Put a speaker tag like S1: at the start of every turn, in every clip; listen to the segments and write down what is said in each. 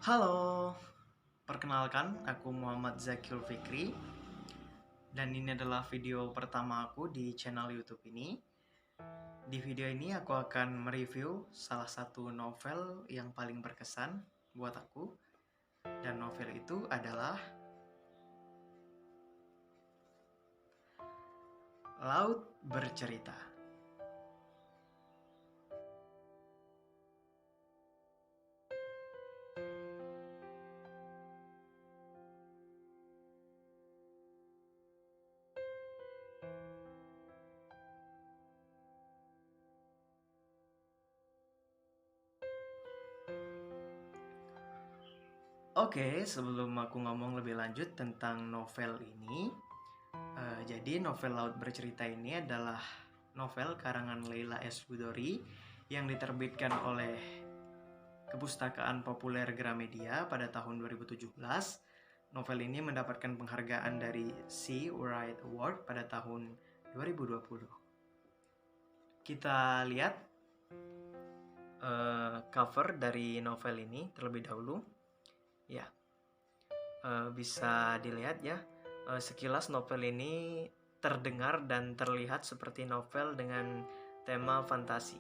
S1: Halo, perkenalkan aku Muhammad Zakil Fikri dan ini adalah video pertama aku di channel YouTube ini. Di video ini aku akan mereview salah satu novel yang paling berkesan buat aku, dan novel itu adalah Laut Bercerita. Oke, sebelum aku ngomong lebih lanjut tentang novel ini, jadi novel Laut Bercerita ini adalah novel karangan Leila S. Chudori yang diterbitkan oleh Kepustakaan Populer Gramedia pada tahun 2017. Novel ini mendapatkan penghargaan dari Sea Write Award pada tahun 2020. Kita lihat cover dari novel ini terlebih dahulu. Ya, bisa dilihat ya. Sekilas novel ini terdengar dan terlihat seperti novel dengan tema fantasi,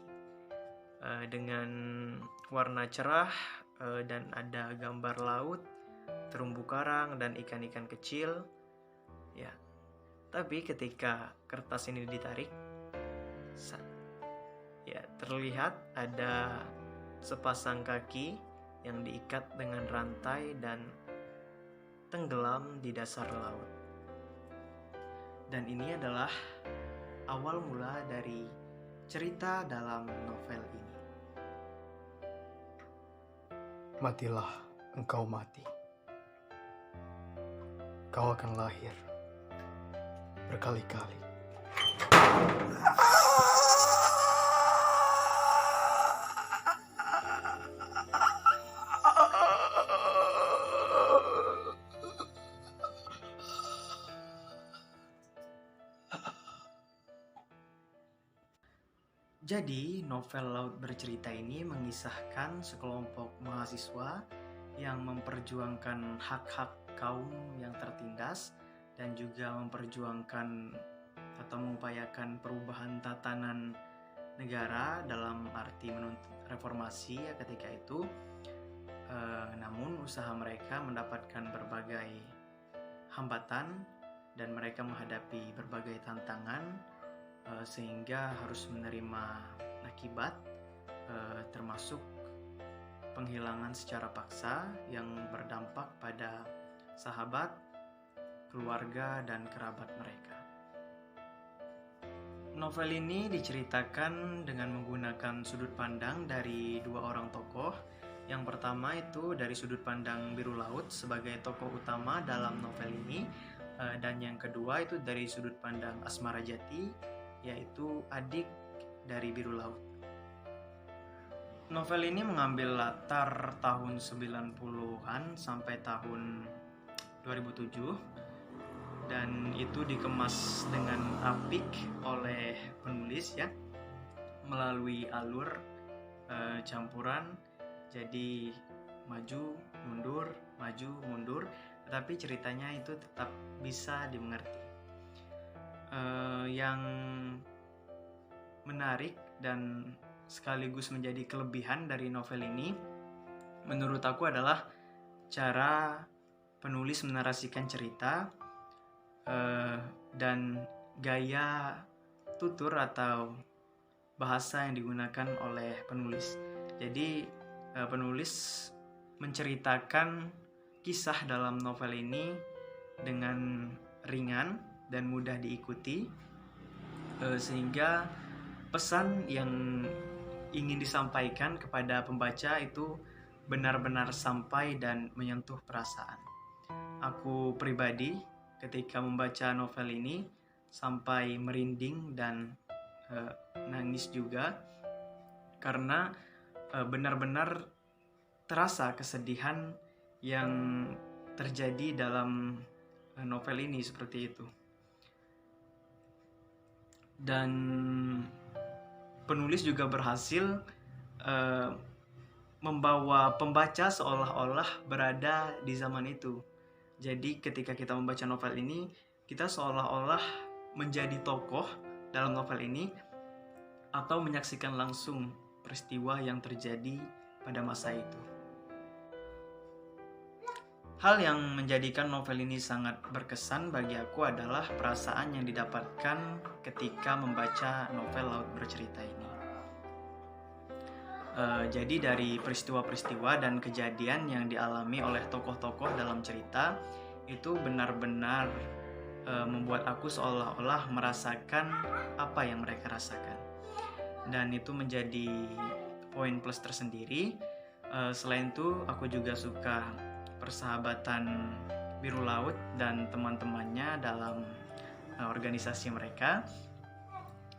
S1: dengan warna cerah, dan ada gambar laut, terumbu karang, dan ikan-ikan kecil. Ya, tapi ketika kertas ini ditarik, ya terlihat ada sepasang kaki yang diikat dengan rantai dan tenggelam di dasar laut. Dan ini adalah awal mula dari cerita dalam novel ini.
S2: Matilah engkau mati. Kau akan lahir berkali-kali.
S1: Jadi, novel Laut Bercerita ini mengisahkan sekelompok mahasiswa yang memperjuangkan hak-hak kaum yang tertindas dan juga memperjuangkan atau mengupayakan perubahan tatanan negara dalam arti menuntut reformasi ya ketika itu. Namun usaha mereka mendapatkan berbagai hambatan dan mereka menghadapi berbagai tantangan, sehingga harus menerima akibat, termasuk penghilangan secara paksa yang berdampak pada sahabat, keluarga, dan kerabat mereka. Novel ini diceritakan dengan menggunakan sudut pandang dari dua orang tokoh. Yang pertama itu dari sudut pandang Biru Laut sebagai tokoh utama dalam novel ini, dan yang kedua itu dari sudut pandang Asmara Jati, yaitu adik dari Biru Laut. Novel ini mengambil latar tahun 90-an sampai tahun 2007, dan itu dikemas dengan apik oleh penulis ya, melalui alur campuran, jadi maju mundur, tetapi ceritanya itu tetap bisa dimengerti. Yang menarik dan sekaligus menjadi kelebihan dari novel ini menurut aku adalah cara penulis menarasikan cerita, dan gaya tutur atau bahasa yang digunakan oleh penulis. Jadi penulis menceritakan kisah dalam novel ini dengan ringan dan mudah diikuti, sehingga pesan yang ingin disampaikan kepada pembaca itu benar-benar sampai dan menyentuh perasaan. Aku pribadi ketika membaca novel ini sampai merinding dan nangis juga, karena benar-benar terasa kesedihan yang terjadi dalam novel ini seperti itu. Dan penulis juga berhasil membawa pembaca seolah-olah berada di zaman itu. Jadi ketika kita membaca novel ini, kita seolah-olah menjadi tokoh dalam novel ini atau menyaksikan langsung peristiwa yang terjadi pada masa itu. Hal yang menjadikan novel ini sangat berkesan bagi aku adalah perasaan yang didapatkan ketika membaca novel Laut Bercerita ini. Jadi dari peristiwa-peristiwa dan kejadian yang dialami oleh tokoh-tokoh dalam cerita itu benar-benar membuat aku seolah-olah merasakan apa yang mereka rasakan. Dan itu menjadi poin plus tersendiri. Selain itu aku juga suka persahabatan Biru Laut dan teman-temannya dalam organisasi mereka.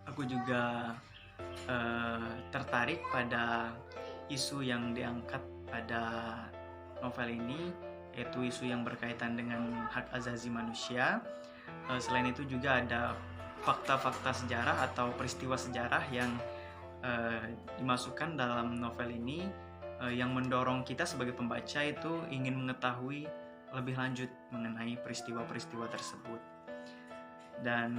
S1: Aku juga tertarik pada isu yang diangkat pada novel ini, yaitu isu yang berkaitan dengan hak asasi manusia. Selain itu juga ada fakta-fakta sejarah atau peristiwa sejarah yang dimasukkan dalam novel ini, yang mendorong kita sebagai pembaca itu ingin mengetahui lebih lanjut mengenai peristiwa-peristiwa tersebut. Dan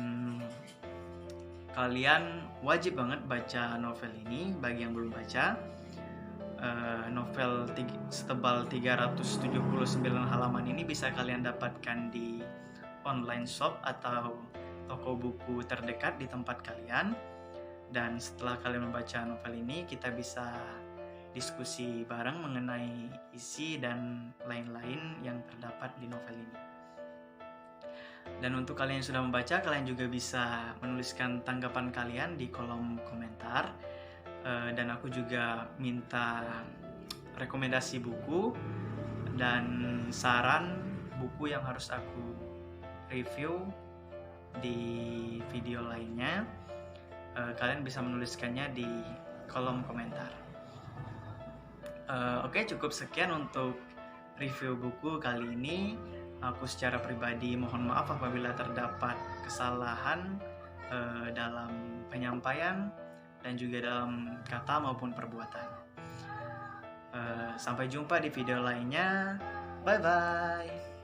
S1: kalian wajib banget baca novel ini bagi yang belum baca. Novel setebal 379 halaman ini bisa kalian dapatkan di online shop atau toko buku terdekat di tempat kalian. Dan setelah kalian membaca novel ini, kita bisa diskusi bareng mengenai isi dan lain-lain yang terdapat di novel ini. Dan untuk kalian yang sudah membaca, kalian juga bisa menuliskan tanggapan kalian di kolom komentar. Dan aku juga minta rekomendasi buku dan saran buku yang harus aku review di video lainnya. Kalian bisa menuliskannya di kolom komentar. Oke, cukup sekian untuk review buku kali ini. Aku secara pribadi mohon maaf apabila terdapat kesalahan dalam penyampaian dan juga dalam kata maupun perbuatan. Sampai jumpa di video lainnya. Bye-bye.